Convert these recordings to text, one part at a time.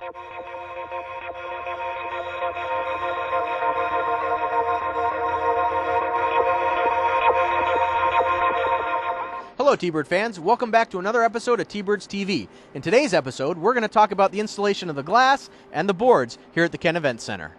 Hello T-Bird fans, welcome back to another episode of T-Birds TV. In today's episode, we're going to talk about the installation of the glass and the boards here at the Kent Event Center.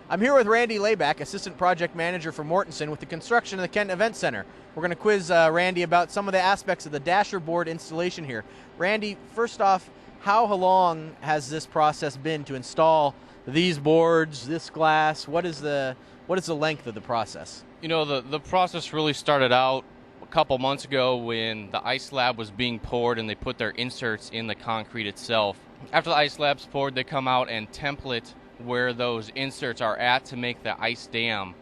I'm here with Randy Layback, Assistant Project Manager for Mortensen with the construction of the Kent Event Center. We're going to quiz Randy about some of the aspects of the dasher board installation here. Randy, first off, how long has this process been to install these boards, this glass? What is the length of the process? You know, the process really started out a couple months ago when the ice slab was being poured and they put their inserts in the concrete itself. After the ice slab's poured, they come out and template where those inserts are at to make the ice dam.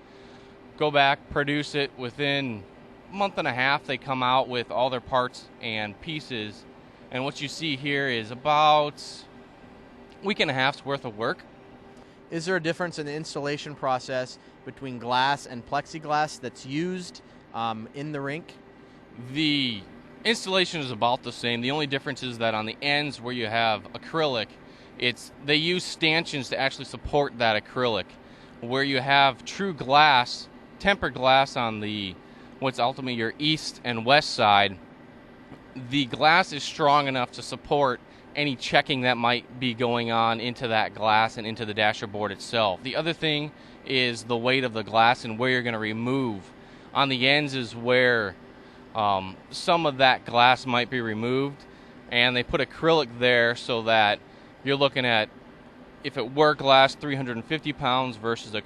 Go back, produce it. Within a month and a half, they come out with all their parts and pieces. And what you see here is about a week and a half's worth of work. Is there a difference in the installation process between glass and plexiglass that's used in the rink? The installation is about the same. The only difference is that on the ends where you have acrylic, they use stanchions to actually support that acrylic. Where you have true glass, tempered glass on what's ultimately your east and west side, the glass is strong enough to support any checking that might be going on into that glass and into the dasher board itself. The other thing is the weight of the glass and where you're going to remove. On the ends is where some of that glass might be removed, and they put acrylic there so that you're looking at, if it were glass, 350 pounds versus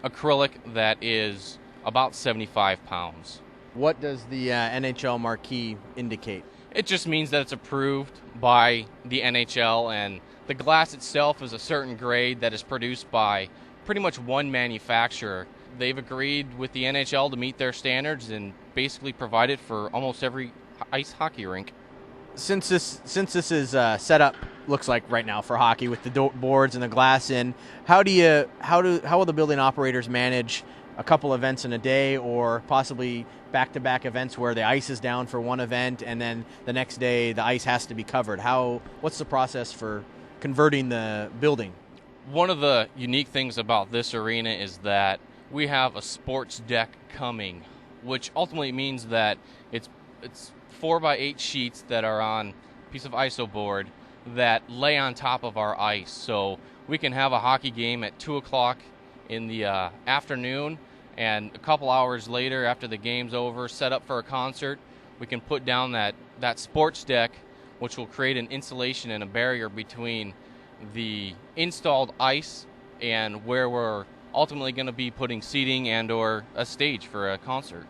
acrylic that is about 75 pounds. What does the NHL Marquee indicate? It just means that it's approved by the NHL, and the glass itself is a certain grade that is produced by pretty much one manufacturer. They've agreed with the NHL to meet their standards and basically provide it for almost every ice hockey rink. Since this is set up, looks like right now for hockey with the boards and the glass in, how will the building operators manage a couple events in a day, or possibly back-to-back events where the ice is down for one event and then the next day the ice has to be covered? What's the process for converting the building? One of the unique things about this arena is that we have a sports deck coming, which ultimately means that it's 4x8 sheets that are on a piece of iso board that lay on top of our ice. So we can have a hockey game at 2 o'clock in the afternoon, and a couple hours later after the game's over, set up for a concert. We can put down that sports deck, which will create an insulation and a barrier between the installed ice and where we're ultimately going to be putting seating and or a stage for a concert.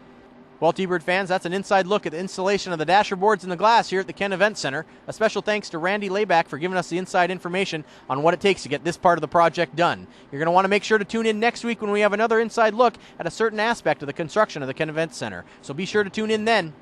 Well, T-Bird fans, that's an inside look at the installation of the dasher boards and the glass here at the Kent Event Center. A special thanks to Randy Layback for giving us the inside information on what it takes to get this part of the project done. You're going to want to make sure to tune in next week when we have another inside look at a certain aspect of the construction of the Kent Event Center. So be sure to tune in then.